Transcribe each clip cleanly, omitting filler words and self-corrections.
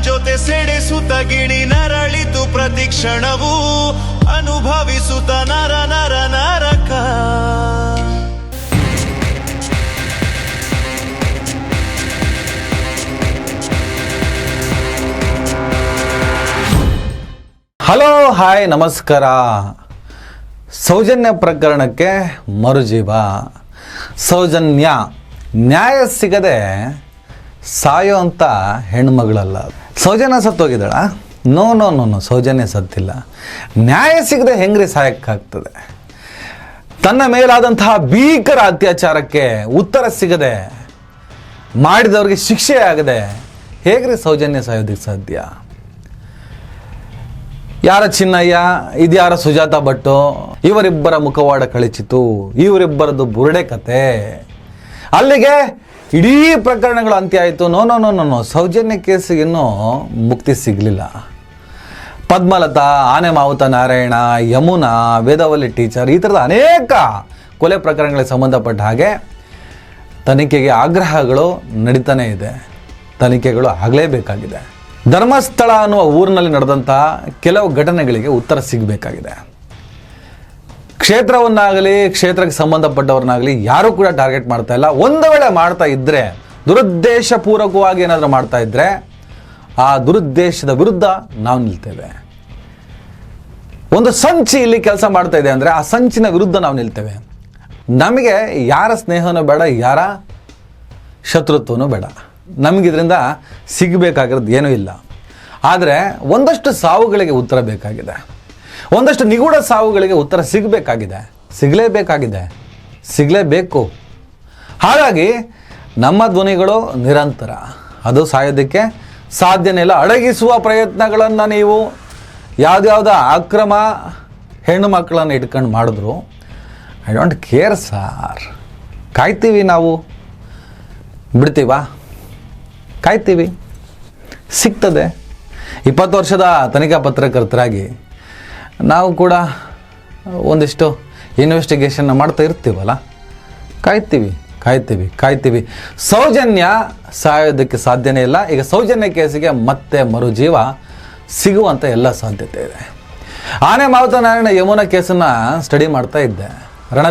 ಜೊತೆ ಸೆಡೆಸುತ್ತ ಗಿಣಿ ನರಳಿತು ಪ್ರತಿಕ್ಷಣವೂ ಅನುಭವಿಸುತ್ತ ನರ ನರ ನರಕ. ಹಲೋ ಹಾಯ್ ನಮಸ್ಕಾರ. ಸೌಜನ್ಯ ಪ್ರಕರಣಕ್ಕೆ ಮರುಜೀವ. ಸೌಜನ್ಯ ನ್ಯಾಯ ಸಿಗದೆ ಸಾಯೋ ಅಂತ ಹೆಣ್ಮಗಳಲ್ಲ. ಸೌಜನ್ಯ ಸತ್ತೋಗಿದ್ದಾಳ? No no no no, Soujanya ಸತ್ತಿಲ್ಲ. ನ್ಯಾಯ ಸಿಗದೆ ಹೆಂಗ್ರಿ ಸಾಯಕ್ಕಾಗ್ತದೆ? ತನ್ನ ಮೇಲಾದಂತಹ ಭೀಕರ ಅತ್ಯಾಚಾರಕ್ಕೆ ಉತ್ತರ ಸಿಗದೆ, ಮಾಡಿದವ್ರಿಗೆ ಶಿಕ್ಷೆ ಆಗದೆ ಹೇಗ್ರಿ ಸೌಜನ್ಯ ಸಾಯೋದಕ್ಕೆ ಸಾಧ್ಯ? ಯಾರ ಚಿನ್ನಯ್ಯ, ಇದ್ಯಾರ ಸುಜಾತ ಭಟ್ಟು, ಇವರಿಬ್ಬರ ಮುಖವಾಡ ಕಳಚಿತು, ಇವರಿಬ್ಬರದ್ದು ಬುರುಡೆ ಕತೆ. ಅಲ್ಲಿಗೆ ಇಡೀ ಪ್ರಕರಣಗಳು ಅಂತ್ಯ ಆಯಿತು. No no no no no, Soujanya ಕೇಸಿಗಿನ್ನೂ ಮುಕ್ತಿ ಸಿಗಲಿಲ್ಲ. ಪದ್ಮಲತಾ, ಆನೆ ಮಾವುತ ನಾರಾಯಣ, ಯಮುನಾ, ವೇದವಲ್ಲಿ ಟೀಚರ್, ಈ ಥರದ ಅನೇಕ ಕೊಲೆ ಪ್ರಕರಣಗಳಿಗೆ ಸಂಬಂಧಪಟ್ಟ ಹಾಗೆ ತನಿಖೆಗೆ ಆಗ್ರಹಗಳು ನಡೀತಾನೇ ಇದೆ. ತನಿಖೆಗಳು ಆಗಲೇಬೇಕಾಗಿದೆ. ಧರ್ಮಸ್ಥಳ ಅನ್ನುವ ಊರಿನಲ್ಲಿ ನಡೆದಂತಹ ಕೆಲವು ಘಟನೆಗಳಿಗೆ ಉತ್ತರ ಸಿಗಬೇಕಾಗಿದೆ. ಕ್ಷೇತ್ರವನ್ನಾಗಲಿ ಕ್ಷೇತ್ರಕ್ಕೆ ಸಂಬಂಧಪಟ್ಟವ್ರನ್ನಾಗಲಿ ಯಾರೂ ಕೂಡ ಟಾರ್ಗೆಟ್ ಮಾಡ್ತಾ ಇಲ್ಲ. ಒಂದು ವೇಳೆ ಮಾಡ್ತಾ ಇದ್ದರೆ, ದುರುದ್ದೇಶಪೂರ್ವಕವಾಗಿ ಏನಾದರೂ ಮಾಡ್ತಾ ಇದ್ದರೆ, ಆ ದುರುದ್ದೇಶದ ವಿರುದ್ಧ ನಾವು ನಿಲ್ತೇವೆ. ಒಂದು ಸಂಚಿ ಇಲ್ಲಿ ಕೆಲಸ ಮಾಡ್ತಾ ಇದೆ ಅಂದರೆ ಆ ಸಂಚಿನ ವಿರುದ್ಧ ನಾವು ನಿಲ್ತೇವೆ. ನಮಗೆ ಯಾರ ಸ್ನೇಹನೂ ಬೇಡ, ಯಾರ ಶತ್ರುತ್ವನೂ ಬೇಡ. ನಮಗಿದ್ರಿಂದ ಸಿಗಬೇಕಾಗಿರೋದು ಏನೂ ಇಲ್ಲ. ಆದರೆ ಒಂದಷ್ಟು ಸಾವುಗಳಿಗೆ ಉತ್ತರ ಬೇಕಾಗಿದೆ. ಒಂದಷ್ಟು ನಿಗೂಢ ಸಾವುಗಳಿಗೆ ಉತ್ತರ ಸಿಗಲೇಬೇಕು. ಹಾಗಾಗಿ ನಮ್ಮ ಧ್ವನಿಗಳು ನಿರಂತರ, ಅದು ಸಾಯೋದಕ್ಕೆ ಸಾಧ್ಯನೇ ಇಲ್ಲ. ಅಡಗಿಸುವ ಪ್ರಯತ್ನಗಳನ್ನು ನೀವು ಯಾವುದ್ಯಾವುದೋ ಅಕ್ರಮ ಹೆಣ್ಣು ಮಕ್ಕಳನ್ನು ಇಟ್ಕೊಂಡು ಮಾಡಿದ್ರು ಐ ಡೋಂಟ್ ಕೇರ್ ಸಾರ್. ಕಾಯ್ತೀವಿ, ನಾವು ಬಿಡ್ತೀವಾ? ಕಾಯ್ತೀವಿ, ಸಿಗ್ತದೆ. 20 ವರ್ಷದ ತನಿಖಾ ಪತ್ರಕರ್ತರಾಗಿ ನಾವು ಕೂಡ ಒಂದಿಷ್ಟು ಇನ್ವೆಸ್ಟಿಗೇಷನ್ನ ಮಾಡ್ತಾ ಇರ್ತೀವಲ್ಲ, ಕಾಯ್ತೀವಿ. ಸೌಜನ್ಯ ಸಾಯೋದಕ್ಕೆ ಸಾಧ್ಯನೇ ಇಲ್ಲ. ಈಗ ಸೌಜನ್ಯ ಕೇಸಿಗೆ ಮತ್ತೆ ಮರುಜೀವ ಸಿಗುವಂಥ ಎಲ್ಲ ಸಾಧ್ಯತೆ ಇದೆ. ಆನೆ ಮಾವುತ ನಾರಾಯಣ ಯಮುನಾ ಕೇಸನ್ನು ಸ್ಟಡಿ ಮಾಡ್ತಾ ಇದ್ದೆ.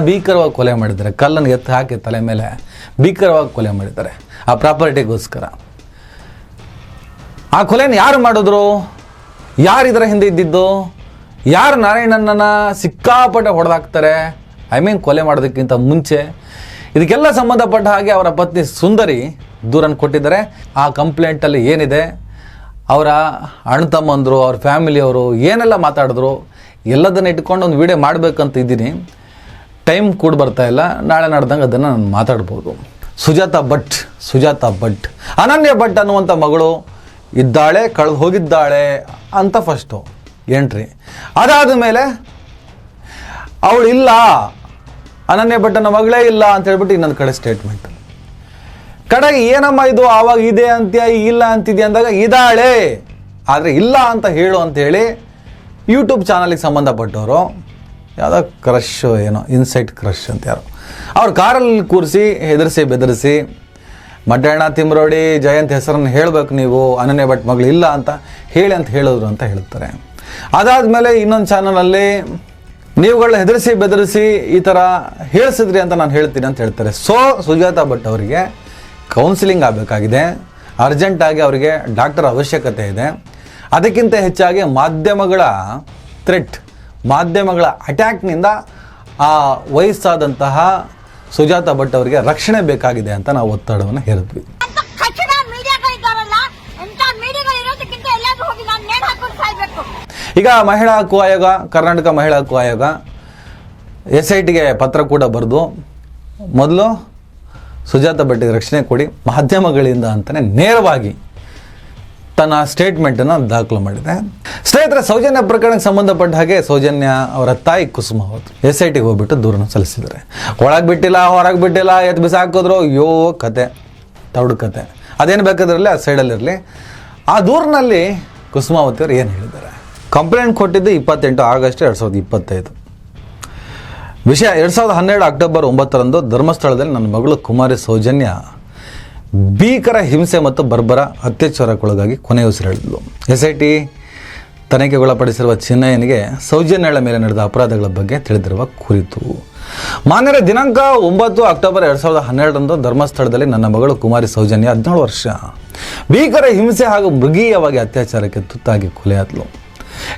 ಭೀಕರವಾಗಿ ಕೊಲೆ ಮಾಡಿದ್ದಾರೆ. ಕಲ್ಲನ್ನು ಎತ್ತು ಹಾಕಿ ತಲೆ ಮೇಲೆ ಭೀಕರವಾಗಿ ಕೊಲೆ ಮಾಡಿದ್ದಾರೆ ಆ ಪ್ರಾಪರ್ಟಿಗೋಸ್ಕರ. ಆ ಕೊಲೆಯನ್ನು ಯಾರು ಮಾಡಿದ್ರು? ಯಾರಿದರ ಹಿಂದೆ ಇದ್ದಿದ್ದು? ಯಾರು ನಾರಾಯಣನನ್ನು ಸಿಕ್ಕಾಪಟ್ಟೆ ಹೊಡೆದಾಕ್ತಾರೆ? ಕೊಲೆ ಮಾಡೋದಕ್ಕಿಂತ ಮುಂಚೆ ಇದಕ್ಕೆಲ್ಲ ಸಂಬಂಧಪಟ್ಟ ಹಾಗೆ ಅವರ ಪತ್ನಿ ಸುಂದರಿ ದೂರನ್ನು ಕೊಟ್ಟಿದ್ದಾರೆ. ಆ ಕಂಪ್ಲೇಂಟಲ್ಲಿ ಏನಿದೆ, ಅವರ ಅಣ್ಣ ತಮ್ಮಂದರು, ಅವ್ರ ಫ್ಯಾಮಿಲಿಯವರು ಏನೆಲ್ಲ ಮಾತಾಡಿದ್ರು ಎಲ್ಲದನ್ನು ಇಟ್ಕೊಂಡು ಒಂದು ವಿಡಿಯೋ ಮಾಡಬೇಕಂತ ಇದ್ದೀನಿ. ಟೈಮ್ ಕೂಡ ಬರ್ತಾ ಇಲ್ಲ. ನಾಳೆ ನಾಡ್ದಂಗೆ ಅದನ್ನು ನಾನು ಮಾತಾಡ್ಬೋದು. ಸುಜಾತ ಭಟ್, ಅನನ್ಯ ಭಟ್ ಅನ್ನುವಂಥ ಮಗಳು ಇದ್ದಾಳೆ, ಕಳೆದು ಹೋಗಿದ್ದಾಳೆ ಅಂತ ಫಸ್ಟು ಎಂಟ್ರಿ. ಅದಾದ ಮೇಲೆ ಅವಳು ಇಲ್ಲ, ಅನನ್ಯ ಭಟ್ಟನ ಮಗಳೇ ಇಲ್ಲ ಅಂತ ಹೇಳ್ಬಿಟ್ಟು ಇನ್ನೊಂದು ಕಡೆ ಸ್ಟೇಟ್ಮೆಂಟ್. ಕಡೆಗೆ ಏನಮ್ಮ ಇದು, ಆವಾಗ ಇದೆ ಅಂತ್ಯ, ಇಲ್ಲ ಅಂತಿದ್ಯಾ ಅಂದಾಗ ಇದ್ದಾಳೆ, ಆದರೆ ಇಲ್ಲ ಅಂತ ಹೇಳು ಅಂತೇಳಿ ಯೂಟ್ಯೂಬ್ ಚಾನಲಿಗೆ ಸಂಬಂಧಪಟ್ಟವರು ಯಾವುದೋ ಕ್ರಶ್, ಏನೋ ಇನ್ಸೈಟ್ ಕ್ರಶ್ ಅಂತ ಯಾರು, ಅವ್ರು ಕಾರಲ್ಲಿ ಕೂರಿಸಿ ಹೆದರಿಸಿ ಬೆದರಿಸಿ, ಮಡ್ಡಣ್ಣ, ತಿಮ್ರೋಡಿ, ಜಯಂತ್ ಹೆಸರನ್ನು ಹೇಳಬೇಕು ನೀವು, ಅನನ್ಯ ಭಟ್ ಮಗಳು ಇಲ್ಲ ಅಂತ ಹೇಳಿದ್ರು ಅಂತ ಹೇಳ್ತಾರೆ. ಅದಾದಮೇಲೆ ಇನ್ನೊಂದು ಚಾನಲಲ್ಲಿ ನೀವುಗಳನ್ನ ಹೆದರಿಸಿ ಬೆದರಿಸಿ ಈ ಥರ ಹೇಳಿಸಿದ್ರಿ ಅಂತ ನಾನು ಹೇಳ್ತೀನಿ ಅಂತ ಹೇಳ್ತಾರೆ. ಸುಜಾತ ಭಟ್ ಅವರಿಗೆ ಕೌನ್ಸಿಲಿಂಗ್ ಆಗಬೇಕಾಗಿದೆ. ಅರ್ಜೆಂಟಾಗಿ ಅವರಿಗೆ ಡಾಕ್ಟರ್ ಅವಶ್ಯಕತೆ ಇದೆ. ಅದಕ್ಕಿಂತ ಹೆಚ್ಚಾಗಿ ಮಾಧ್ಯಮಗಳ ಥ್ರೆಟ್, ಮಾಧ್ಯಮಗಳ ಅಟ್ಯಾಕ್ನಿಂದ ಆ ವಯಸ್ಸಾದಂತಹ ಸುಜಾತ ಭಟ್ ಅವರಿಗೆ ರಕ್ಷಣೆ ಬೇಕಾಗಿದೆ ಅಂತ ನಾವು ಒತ್ತಡವನ್ನು ಹೇರಿದ್ವಿ. ಈಗ ಮಹಿಳಾ ಹಕ್ಕು ಆಯೋಗ, ಕರ್ನಾಟಕ ಮಹಿಳಾ ಹಕ್ಕು ಆಯೋಗ SITಗೆ ಪತ್ರ ಕೂಡ ಬರೆದು ಮೊದಲು ಸುಜಾತ ಭಟ್ಗೆ ರಕ್ಷಣೆ ಕೊಡಿ ಮಾಧ್ಯಮಗಳಿಂದ ಅಂತಲೇ ನೇರವಾಗಿ ತನ್ನ ಸ್ಟೇಟ್ಮೆಂಟನ್ನು ದಾಖಲು ಮಾಡಿದೆ. ಸ್ನೇಹಿತರೆ, ಸೌಜನ್ಯ ಪ್ರಕರಣಕ್ಕೆ ಸಂಬಂಧಪಟ್ಟ ಹಾಗೆ ಸೌಜನ್ಯ ಅವರ ತಾಯಿ ಕುಸುಮಾವತ್ SITಗೆ ಹೋಗ್ಬಿಟ್ಟು ದೂರನ್ನು ಸಲ್ಲಿಸಿದ್ದಾರೆ. ಒಳಗೆ ಬಿಟ್ಟಿಲ್ಲ, ಹೊರಗೆ ಬಿಟ್ಟಿಲ್ಲ, ಎತ್ತು ಬಿಸಾಕಿದ್ರು, ಕತೆ ತೌಡು ಕತೆ, ಅದೇನು ಬೇಕಾದ್ರಲ್ಲಿ ಆ ಸೈಡಲ್ಲಿರಲಿ. ಆ ದೂರಿನಲ್ಲಿ ಕುಸುಮಾವತಿಯವರು ಏನು ಹೇಳಿದ್ದಾರೆ? ಕಂಪ್ಲೇಂಟ್ ಕೊಟ್ಟಿದ್ದು 28 ಆಗಸ್ಟ್ 2025. ವಿಷಯ 2012 ಅಕ್ಟೋಬರ್ 9ರಂದು ಧರ್ಮಸ್ಥಳದಲ್ಲಿ ನನ್ನ ಮಗಳು ಕುಮಾರಿ ಸೌಜನ್ಯ ಭೀಕರ ಹಿಂಸೆ ಮತ್ತು ಬರ್ಬರ ಅತ್ಯಾಚಾರಕ್ಕೊಳಗಾಗಿ ಕೊನೆಯುಸಿರೆಳೆದಳು. SIT ತನಿಖೆಗೊಳಪಡಿಸಿರುವ ಚಿನ್ನಯ್ಯನಿಗೆ ಸೌಜನ್ಯಳ ಮೇಲೆ ನಡೆದ ಅಪರಾಧಗಳ ಬಗ್ಗೆ ತಿಳಿದಿರುವ ಕುರಿತು. ಮಾನ್ಯರ ದಿನಾಂಕ 9 ಅಕ್ಟೋಬರ್ 2012 ಧರ್ಮಸ್ಥಳದಲ್ಲಿ ನನ್ನ ಮಗಳು ಕುಮಾರಿ ಸೌಜನ್ಯ 17 ವರ್ಷ ಭೀಕರ ಹಿಂಸೆ ಹಾಗೂ ಮೃಗೀಯವಾಗಿ ಅತ್ಯಾಚಾರಕ್ಕೆ ತುತ್ತಾಗಿ ಕೊಲೆಯಾದಳು.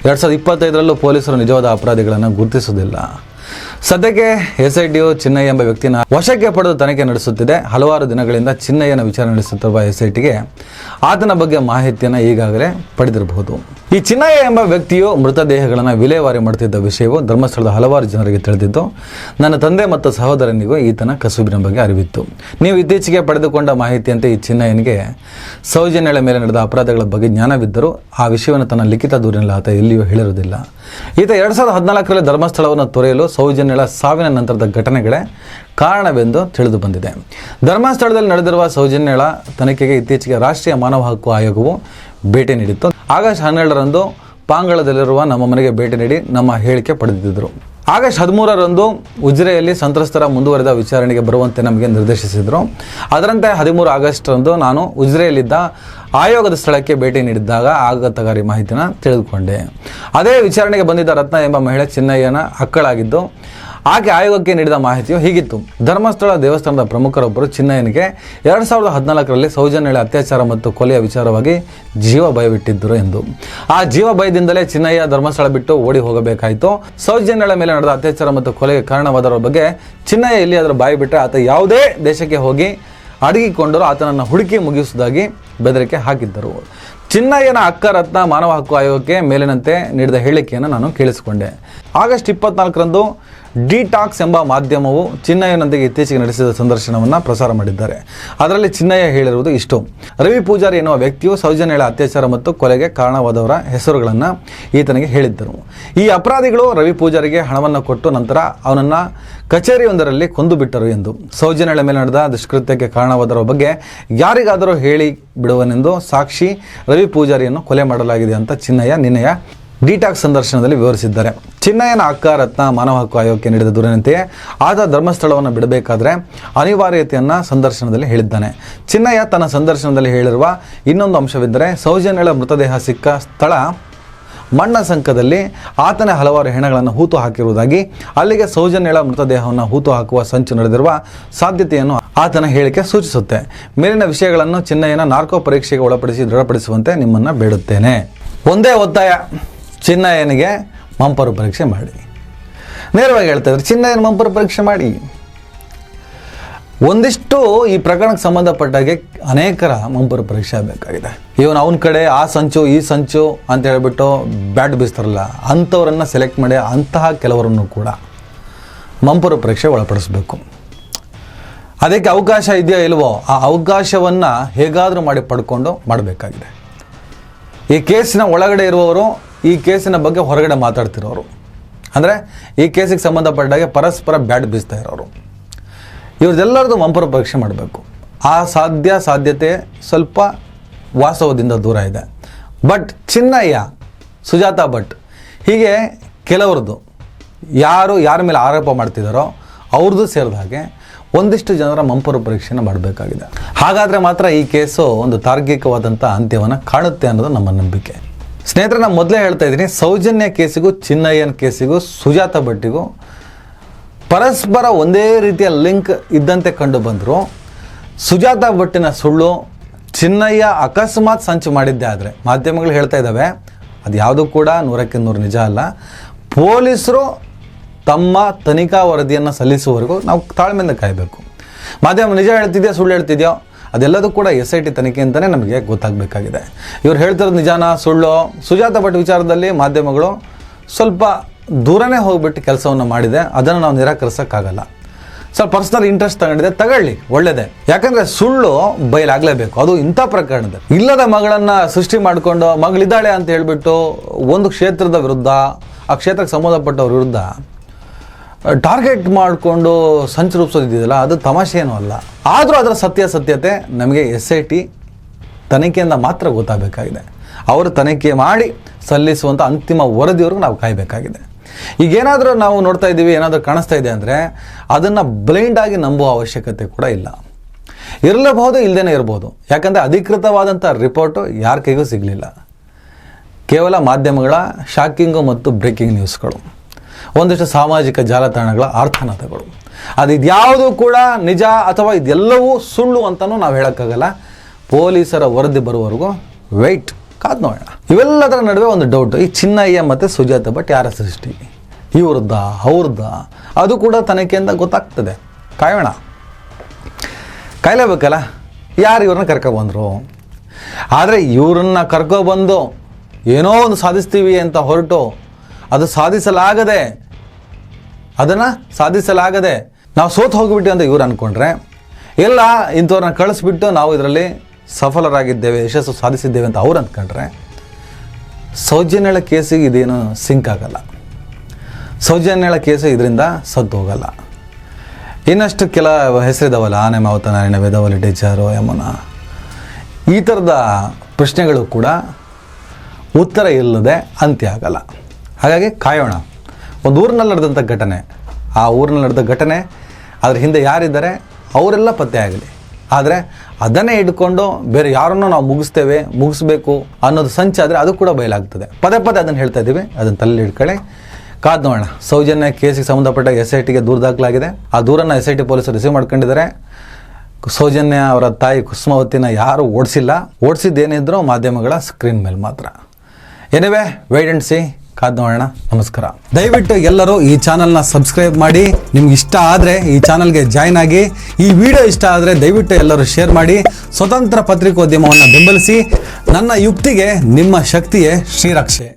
2025 ಪೊಲೀಸರು ನಿಜವಾದ ಅಪರಾಧಿಗಳನ್ನು ಗುರುತಿಸುವುದಿಲ್ಲ. ಸದ್ಯಕ್ಕೆ SIT ಚಿನ್ನಯ್ಯ ಎಂಬ ವ್ಯಕ್ತಿನ ವಶಕ್ಕೆ ಪಡೆದು ತನಿಖೆ ನಡೆಸುತ್ತಿದೆ. ಹಲವಾರು ದಿನಗಳಿಂದ ಚಿನ್ನಯ್ಯನ ವಿಚಾರಣೆ ನಡೆಸುತ್ತಿರುವ SITಗೆ ಆತನ ಬಗ್ಗೆ ಮಾಹಿತಿಯನ್ನು ಈಗಾಗಲೇ ಪಡೆದಿರಬಹುದು. ಈ ಚಿನ್ನಯ್ಯ ಎಂಬ ವ್ಯಕ್ತಿಯು ಮೃತದೇಹಗಳನ್ನು ವಿಲೇವಾರಿ ಮಾಡುತ್ತಿದ್ದ ವಿಷಯವು ಧರ್ಮಸ್ಥಳದ ಹಲವಾರು ಜನರಿಗೆ ತಿಳಿದಿದ್ದು, ನನ್ನ ತಂದೆ ಮತ್ತು ಸಹೋದರನಿಗೂ ಈತನ ಕಸುಬಿನ ಬಗ್ಗೆ ಅರಿವಿತ್ತು. ನೀವು ಇತ್ತೀಚೆಗೆ ಪಡೆದುಕೊಂಡ ಮಾಹಿತಿಯಂತೆ ಈ ಚಿನ್ನಯ್ಯನಿಗೆ ಸೌಜನ್ಯಳ ಮೇಲೆ ನಡೆದ ಅಪರಾಧಗಳ ಬಗ್ಗೆ ಜ್ಞಾನವಿದ್ದರೂ ಆ ವಿಷಯವನ್ನು ತನ್ನ ಲಿಖಿತ ದೂರಿನಲ್ಲಿ ಆತ ಎಲ್ಲಿಯೂ ಹೇಳಿರುವುದಿಲ್ಲ. ಈತ 2014ರಲ್ಲಿ ಧರ್ಮಸ್ಥಳವನ್ನು ತೊರೆಯಲು ಸೌಜನ್ಯಳ ಸಾವಿನ ನಂತರದ ಘಟನೆಗಳೇ ಕಾರಣವೆಂದು ತಿಳಿದು ಬಂದಿದೆ. ಧರ್ಮಸ್ಥಳದಲ್ಲಿ ನಡೆದಿರುವ ಸೌಜನ್ಯಳ ತನಿಖೆಗೆ ಇತ್ತೀಚೆಗೆ ರಾಷ್ಟ್ರೀಯ ಮಾನವ ಹಕ್ಕು ಆಯೋಗವು ಭೇಟಿ ನೀಡಿತ್ತು. ಆಗಸ್ಟ್ 12ರಂದು ಪಾಂಗಳದಲ್ಲಿರುವ ನಮ್ಮ ಮನೆಗೆ ಭೇಟಿ ನೀಡಿ ನಮ್ಮ ಹೇಳಿಕೆ ಪಡೆದಿದ್ದರು. ಆಗಸ್ಟ್ 13ರಂದು ಉಜಿರೆಯಲ್ಲಿ ಸಂತ್ರಸ್ತರ ಮುಂದುವರೆದ ವಿಚಾರಣೆಗೆ ಬರುವಂತೆ ನಮಗೆ ನಿರ್ದೇಶಿಸಿದರು. ಅದರಂತೆ 13 ಆಗಸ್ಟ್ರಂದು ನಾನು ಉಜಿರೆಯಲ್ಲಿದ್ದ ಆಯೋಗದ ಸ್ಥಳಕ್ಕೆ ಭೇಟಿ ನೀಡಿದ್ದಾಗ ಆಘಾತಕಾರಿ ಮಾಹಿತಿನ ತಿಳಿದುಕೊಂಡೆ. ಅದೇ ವಿಚಾರಣೆಗೆ ಬಂದಿದ್ದ ರತ್ನ ಎಂಬ ಮಹಿಳೆ ಚಿನ್ನಯ್ಯನ ಅಕ್ಕಳಾಗಿದ್ದು, ಆಕೆ ಆಯೋಗಕ್ಕೆ ನೀಡಿದ ಮಾಹಿತಿಯು ಹೀಗಿತ್ತು. ಧರ್ಮಸ್ಥಳ ದೇವಸ್ಥಾನದ ಪ್ರಮುಖರೊಬ್ಬರು ಚಿನ್ನಯ್ಯನಿಗೆ 2014ರಲ್ಲಿ ಸೌಜನ್ಯಳ ಅತ್ಯಾಚಾರ ಮತ್ತು ಕೊಲೆಯ ವಿಚಾರವಾಗಿ ಜೀವ ಭಯವಿಟ್ಟಿದ್ದರು ಎಂದು. ಆ ಜೀವ ಭಯದಿಂದಲೇ ಚಿನ್ನಯ್ಯ ಧರ್ಮಸ್ಥಳ ಬಿಟ್ಟು ಓಡಿ ಹೋಗಬೇಕಾಯಿತು. ಸೌಜನ್ಯಳ ಮೇಲೆ ನಡೆದ ಅತ್ಯಾಚಾರ ಮತ್ತು ಕೊಲೆಗೆ ಕಾರಣವಾದವರ ಬಗ್ಗೆ ಚಿನ್ನಯ್ಯ ಎಲ್ಲಿಯಾದರೂ ಬಾಯಿ ಬಿಟ್ಟರೆ ಆತ ಯಾವುದೇ ದೇಶಕ್ಕೆ ಹೋಗಿ ಅಡಗಿಕೊಂಡರೂ ಆತನನ್ನು ಹುಡುಕಿ ಮುಗಿಸುವುದಾಗಿ ಬೆದರಿಕೆ ಹಾಕಿದ್ದರು. ಚಿನ್ನಯ್ಯನ ಅಕ್ಕ ರತ್ನ ಮಾನವ ಹಕ್ಕು ಆಯೋಗಕ್ಕೆ ಮೇಲಿನಂತೆ ನೀಡಿದ ಹೇಳಿಕೆಯನ್ನು ನಾನು ಕೇಳಿಸಿಕೊಂಡೆ. ಆಗಸ್ಟ್ 24ರಂದು ಡಿಟಾಕ್ಸ್ ಎಂಬ ಮಾಧ್ಯಮವು ಚಿನ್ನಯ್ಯನೊಂದಿಗೆ ಇತ್ತೀಚೆಗೆ ನಡೆಸಿದ ಸಂದರ್ಶನವನ್ನು ಪ್ರಸಾರ ಮಾಡಿದ್ದಾರೆ. ಅದರಲ್ಲಿ ಚಿನ್ನಯ್ಯ ಹೇಳಿರುವುದು ಇಷ್ಟು: ರವಿ ಪೂಜಾರಿ ಎನ್ನುವ ವ್ಯಕ್ತಿಯು ಸೌಜನ್ಯಳ ಅತ್ಯಾಚಾರ ಮತ್ತು ಕೊಲೆಗೆ ಕಾರಣವಾದವರ ಹೆಸರುಗಳನ್ನು ಈತನಿಗೆ ಹೇಳಿದ್ದರು. ಈ ಅಪರಾಧಿಗಳು ರವಿ ಪೂಜಾರಿಗೆ ಹಣವನ್ನು ಕೊಟ್ಟು ನಂತರ ಅವನನ್ನು ಕಚೇರಿಯೊಂದರಲ್ಲಿ ಕೊಂದು ಬಿಟ್ಟರು ಎಂದು. ಸೌಜನ್ಯಳ ಮೇಲೆ ನಡೆದ ದುಷ್ಕೃತ್ಯಕ್ಕೆ ಕಾರಣವಾದವರ ಬಗ್ಗೆ ಯಾರಿಗಾದರೂ ಹೇಳಿ ಬಿಡುವನೆಂದು ಸಾಕ್ಷಿ ರವಿ ಪೂಜಾರಿಯನ್ನು ಕೊಲೆ ಮಾಡಲಾಗಿದೆ ಅಂತ ಚಿನ್ನಯ್ಯ ನಿನ್ನೆಯ ಡಿಟಾಕ್ಸ್ ಸಂದರ್ಶನದಲ್ಲಿ ವಿವರಿಸಿದ್ದಾರೆ. ಚಿನ್ನಯ್ಯನ ಅಕ್ಕ ರತ್ನ ಮಾನವ ಹಕ್ಕು ಆಯೋಗಕ್ಕೆ ನೀಡಿದ ದೂರಿನಂತೆಯೇ ಆತ ಧರ್ಮಸ್ಥಳವನ್ನು ಬಿಡಬೇಕಾದ್ರೆ ಅನಿವಾರ್ಯತೆಯನ್ನು ಸಂದರ್ಶನದಲ್ಲಿ ಹೇಳಿದ್ದಾನೆ. ಚಿನ್ನಯ್ಯ ತನ್ನ ಸಂದರ್ಶನದಲ್ಲಿ ಹೇಳಿರುವ ಇನ್ನೊಂದು ಅಂಶವೆಂದರೆ, ಸೌಜನ್ಯಳ ಮೃತದೇಹ ಸಿಕ್ಕ ಸ್ಥಳ ಮಣ್ಣಸಂಕದಲ್ಲಿ ಆತನೇ ಹಲವಾರು ಹೆಣಗಳನ್ನು ಹೂತು ಹಾಕಿರುವುದಾಗಿ, ಅಲ್ಲಿಗೆ ಸೌಜನ್ಯಳ ಮೃತದೇಹವನ್ನು ಹೂತು ಹಾಕುವ ಸಂಚು ನಡೆದಿರುವ ಸಾಧ್ಯತೆಯನ್ನು ಆತನ ಹೇಳಿಕೆ ಸೂಚಿಸುತ್ತೆ. ಮೇಲಿನ ವಿಷಯಗಳನ್ನು ಚಿನ್ನಯ್ಯನ ನಾರ್ಕೋ ಪರೀಕ್ಷೆಗೆ ಒಳಪಡಿಸಿ ದೃಢಪಡಿಸುವಂತೆ ನಿಮ್ಮನ್ನು ಬೇಡುತ್ತೇನೆ. ಒಂದೇ ಒತ್ತಾಯ, ಚಿನ್ನಯ್ಯನಿಗೆ ಮಂಪರು ಪರೀಕ್ಷೆ ಮಾಡಿ. ನೇರವಾಗಿ ಹೇಳ್ತಾ ಇದ್ದಾರೆ, ಚಿನ್ನಯ್ಯನ ಮಂಪರು ಪರೀಕ್ಷೆ ಮಾಡಿ. ಒಂದಿಷ್ಟು ಈ ಪ್ರಕರಣಕ್ಕೆ ಸಂಬಂಧಪಟ್ಟಾಗೆ ಅನೇಕರ ಮಂಪರು ಪರೀಕ್ಷೆ ಆಗಬೇಕಾಗಿದೆ. ಇವನು ಅವನ ಕಡೆ ಆ ಸಂಚು ಈ ಸಂಚು ಅಂತ ಹೇಳಿಬಿಟ್ಟು ಬ್ಯಾಟ್ ಬೀಸ್ತಾರಲ್ಲ, ಅಂಥವರನ್ನು ಸೆಲೆಕ್ಟ್ ಮಾಡಿ ಅಂತಹ ಕೆಲವರನ್ನು ಕೂಡ ಮಂಪರು ಪರೀಕ್ಷೆ ಒಳಪಡಿಸಬೇಕು. ಅದಕ್ಕೆ ಅವಕಾಶ ಇದೆಯೋ ಇಲ್ವೋ ಆ ಅವಕಾಶವನ್ನು ಹೇಗಾದರೂ ಮಾಡಿ ಪಡ್ಕೊಂಡು ಮಾಡಬೇಕಾಗಿದೆ. ಈ ಕೇಸಿನ ಒಳಗಡೆ ಇರುವವರು ಈ ಕೇಸಿನ ಬಗ್ಗೆ ಹೊರಗಡೆ ಮಾತಾಡ್ತಿರೋರು, ಅಂದರೆ ಈ ಕೇಸಿಗೆ ಸಂಬಂಧಪಟ್ಟಾಗೆ ಪರಸ್ಪರ ಬ್ಯಾಟ್ ಬೀಸ್ತಾ ಇರೋರು, ಇವ್ರದ್ದೆಲ್ಲರದು ಮಂಪರು ಪರೀಕ್ಷೆ ಮಾಡಬೇಕು. ಆ ಸಾಧ್ಯತೆ ಸ್ವಲ್ಪ ವಾಸ್ತವದಿಂದ ದೂರ ಇದೆ. ಬಟ್ ಚಿನ್ನಯ್ಯ, ಸುಜಾತಾ ಭಟ್, ಹೀಗೆ ಕೆಲವ್ರದ್ದು ಯಾರ ಮೇಲೆ ಆರೋಪ ಮಾಡ್ತಿದ್ದಾರೋ ಅವ್ರದ್ದು ಸೇರಿದ ಹಾಗೆ ಒಂದಿಷ್ಟು ಜನರ ಮಂಪರು ಪರೀಕ್ಷೆನ ಮಾಡಬೇಕಾಗಿದೆ. ಹಾಗಾದರೆ ಮಾತ್ರ ಈ ಕೇಸು ಒಂದು ತಾರ್ಕಿಕವಾದಂಥ ಅಂತ್ಯವನ್ನು ಕಾಣುತ್ತೆ ಅನ್ನೋದು ನಮ್ಮ ನಂಬಿಕೆ. ಸ್ನೇಹಿತರೆ, ನಾನು ಮೊದಲೇ ಹೇಳ್ತಾ ಇದ್ದೀನಿ, ಸೌಜನ್ಯ ಕೇಸಿಗೂ ಚಿನ್ನಯ್ಯನ ಕೇಸಿಗೂ ಸುಜಾತಾ ಭಟ್ಟಿಗೂ ಪರಸ್ಪರ ಒಂದೇ ರೀತಿಯ ಲಿಂಕ್ ಇದ್ದಂತೆ ಕಂಡು ಬಂದರು. ಸುಜಾತಾ ಭಟ್ಟಿನ ಸುಳ್ಳು ಚಿನ್ನಯ್ಯ ಅಕಸ್ಮಾತ್ ಸಂಚು ಮಾಡಿದ್ದೆ ಆದರೆ ಮಾಧ್ಯಮಗಳು ಹೇಳ್ತಾ ಇದ್ದಾವೆ, ಅದು ಯಾವುದೂ ಕೂಡ 100ಕ್ಕೆ 100 ನಿಜ ಅಲ್ಲ. ಪೊಲೀಸರು ತಮ್ಮ ತನಿಖಾ ವರದಿಯನ್ನು ಸಲ್ಲಿಸುವವರೆಗೂ ನಾವು ತಾಳ್ಮೆಯಿಂದ ಕಾಯಬೇಕು. ಮಾಧ್ಯಮ ನಿಜ ಹೇಳ್ತಿದೆಯೋ ಸುಳ್ಳು ಹೇಳ್ತಿದೆಯೋ ಅದೆಲ್ಲದೂ ಕೂಡ SIT ತನಿಖೆ ಅಂತಲೇ ನಮಗೆ ಗೊತ್ತಾಗಬೇಕಾಗಿದೆ. ಇವ್ರು ಹೇಳ್ತಿರೋದು ನಿಜಾನ ಸುಳ್ಳು? ಸುಜಾತಾ ಭಟ್ ವಿಚಾರದಲ್ಲಿ ಮಾಧ್ಯಮಗಳು ಸ್ವಲ್ಪ ದೂರನೇ ಹೋಗ್ಬಿಟ್ಟು ಕೆಲಸವನ್ನು ಮಾಡಿದೆ, ಅದನ್ನು ನಾವು ನಿರಾಕರಿಸೋಕ್ಕಾಗಲ್ಲ. ಸ್ವಲ್ಪ ಪರ್ಸನಲ್ ಇಂಟ್ರೆಸ್ಟ್ ತಗೊಳ್ಳಿ, ಒಳ್ಳೆಯದೇ. ಯಾಕಂದರೆ ಸುಳ್ಳು ಬಯಲಾಗಲೇಬೇಕು, ಅದು ಇಂಥ ಪ್ರಕರಣದ. ಇಲ್ಲದ ಮಗಳನ್ನು ಸೃಷ್ಟಿ ಮಾಡಿಕೊಂಡು ಮಗಳಿದ್ದಾಳೆ ಅಂತ ಹೇಳಿಬಿಟ್ಟು ಒಂದು ಕ್ಷೇತ್ರದ ವಿರುದ್ಧ, ಆ ಕ್ಷೇತ್ರಕ್ಕೆ ಸಂಬಂಧಪಟ್ಟವ್ರ ವಿರುದ್ಧ ಟಾರ್ಗೆಟ್ ಮಾಡಿಕೊಂಡು ಸಂಚು ರೂಪಿಸೋದಿದೆಯಲ್ಲ, ಅದು ತಮಾಷೆ ಏನೂ ಅಲ್ಲ. ಆದರೂ ಅದರ ಸತ್ಯಾಸತ್ಯತೆ ನಮಗೆ SIT ತನಿಖೆಯಿಂದ ಮಾತ್ರ ಗೊತ್ತಾಗಬೇಕಾಗಿದೆ. ಅವರು ತನಿಖೆ ಮಾಡಿ ಸಲ್ಲಿಸುವಂಥ ಅಂತಿಮ ವರದಿವರೆಗೂ ನಾವು ಕಾಯಬೇಕಾಗಿದೆ. ಈಗೇನಾದರೂ ನಾವು ನೋಡ್ತಾ ಇದ್ದೀವಿ, ಏನಾದರೂ ಕಾಣಿಸ್ತಾ ಇದೆ ಅಂದರೆ ಅದನ್ನು ಬ್ಲೈಂಡಾಗಿ ನಂಬುವ ಅವಶ್ಯಕತೆ ಕೂಡ ಇಲ್ಲ. ಇರಲಬಹುದು, ಇಲ್ಲದೇ ಇರ್ಬೋದು. ಯಾಕಂದರೆ ಅಧಿಕೃತವಾದಂಥ ರಿಪೋರ್ಟು ಯಾರ ಕೈಗೂ ಸಿಗಲಿಲ್ಲ. ಕೇವಲ ಮಾಧ್ಯಮಗಳ ಶಾಕಿಂಗು ಮತ್ತು ಬ್ರೇಕಿಂಗ್ ನ್ಯೂಸ್ಗಳು, ಒಂದಿಷ್ಟು ಸಾಮಾಜಿಕ ಜಾಲತಾಣಗಳ ಆರ್ಥನಾದಗಳು. ಇದ್ಯಾವುದು ಕೂಡ ನಿಜ ಅಥವಾ ಇದೆಲ್ಲವೂ ಸುಳ್ಳು ಅಂತಲೂ ನಾವು ಹೇಳೋಕ್ಕಾಗಲ್ಲ. ಪೊಲೀಸರ ವರದಿ ಬರುವವರೆಗೂ ವೆಯ್ಟ್, ಕಾದು ನೋಡೋಣ. ಇವೆಲ್ಲದರ ನಡುವೆ ಒಂದು ಡೌಟು, ಈ ಚಿನ್ನಯ್ಯ ಮತ್ತು ಸುಜಾತ ಭಟ್ ಯಾರ ಸೃಷ್ಟಿ, ಇವ್ರದ್ದ ಅವ್ರದ್ದ, ಅದು ಕೂಡ ತನಿಖೆಯಿಂದ ಗೊತ್ತಾಗ್ತದೆ. ಕಾಯಲೇಬೇಕಲ್ಲ. ಯಾರು ಇವ್ರನ್ನ ಕರ್ಕೊಬಂದರು? ಆದರೆ ಇವ್ರನ್ನ ಕರ್ಕೊಬಂದು ಏನೋ ಒಂದು ಸಾಧಿಸ್ತೀವಿ ಅಂತ ಹೊರಟು ಅದನ್ನು ಸಾಧಿಸಲಾಗದೆ ನಾವು ಸೋತು ಹೋಗಿಬಿಟ್ಟು ಅಂತ ಇವ್ರು ಅಂದ್ಕೊಂಡ್ರೆ, ಇಲ್ಲ ಇಂಥವ್ರನ್ನ ಕಳಿಸ್ಬಿಟ್ಟು ನಾವು ಇದರಲ್ಲಿ ಸಫಲರಾಗಿದ್ದೇವೆ, ಯಶಸ್ಸು ಸಾಧಿಸಿದ್ದೇವೆ ಅಂತ ಅವ್ರು ಅಂದ್ಕೊಂಡ್ರೆ, ಸೌಜನ್ಯಳ ಕೇಸಿಗೆ ಇದೇನು ಸಿಂಕ್ ಆಗಲ್ಲ. ಸೌಜನ್ಯಳ ಕೇಸು ಇದರಿಂದ ಸತ್ತು ಹೋಗಲ್ಲ. ಇನ್ನಷ್ಟು ಕೆಲ ಹೆಸರಿದಾವಲ್ಲ, ಆನೆ ಮಾವತ ನಾರಾಯಣ, ವೇದವಲ್ಲಿ ಡೆಚಾರು, ಯಮುನಾ, ಈ ಥರದ ಪ್ರಶ್ನೆಗಳು ಕೂಡ ಉತ್ತರ ಇಲ್ಲದೆ ಅಂತ್ಯ ಆಗಲ್ಲ. ಹಾಗಾಗಿ ಕಾಯೋಣ. ಒಂದು ಊರಿನಲ್ಲಿ ನಡೆದಂಥ ಘಟನೆ, ಆ ಊರಿನಲ್ಲಿ ನಡೆದ ಘಟನೆ, ಅದ್ರ ಹಿಂದೆ ಯಾರಿದ್ದಾರೆ ಅವರೆಲ್ಲ ಪತ್ತೆ ಆಗಲಿ. ಆದರೆ ಅದನ್ನೇ ಇಟ್ಕೊಂಡು ಬೇರೆ ಯಾರನ್ನೂ ನಾವು ಮುಗಿಸ್ಬೇಕು ಅನ್ನೋದು ಸಂಚಾದರೆ ಅದು ಕೂಡ ಬಯಲಾಗ್ತದೆ. ಪದೇ ಅದನ್ನು ಹೇಳ್ತಾ ಇದ್ದೀವಿ, ಅದನ್ನು ತಲೆಯಲ್ಲಿ ಇಟ್ಕೊಳ್ಳಿ, ಕಾದು ನೋಡೋಣ. ಸೌಜನ್ಯ ಕೇಸಿಗೆ ಸಂಬಂಧಪಟ್ಟ SITಗೆ ದೂರು ದಾಖಲಾಗಿದೆ. ಆ ದೂರನ್ನು SIT ಪೊಲೀಸರು ರಿಸೀವ್ ಮಾಡ್ಕೊಂಡಿದ್ದಾರೆ. ಸೌಜನ್ಯ ಅವರ ತಾಯಿ ಕುಸುಮಾವತಿನ ಯಾರು ಓಡಿಸಿದ್ದೇನಿದ್ರು ಮಾಧ್ಯಮಗಳ ಸ್ಕ್ರೀನ್ ಮೇಲೆ ಮಾತ್ರ. ಎನಿವೆ, ವೇಟ್ ಆ್ಯಂಡ್ ಸಿ, ಕಾದು ನೋಡೋಣ. ನಮಸ್ಕಾರ. ದಯವಿಟ್ಟು ಎಲ್ಲರೂ ಈ ಚಾನಲ್ನ ಸಬ್ಸ್ಕ್ರೈಬ್ ಮಾಡಿ. ನಿಮ್ಗೆ ಇಷ್ಟ ಆದರೆ ಈ ಚಾನಲ್ಗೆ ಜಾಯ್ನ್ ಆಗಿ. ಈ ವಿಡಿಯೋ ಇಷ್ಟ ಆದರೆ ದಯವಿಟ್ಟು ಎಲ್ಲರೂ ಶೇರ್ ಮಾಡಿ. ಸ್ವತಂತ್ರ ಪತ್ರಿಕೋದ್ಯಮವನ್ನು ಬೆಂಬಲಿಸಿ. ನನ್ನ ಯುಕ್ತಿಗೆ ನಿಮ್ಮ ಶಕ್ತಿಯೇ ಶ್ರೀರಕ್ಷೆ.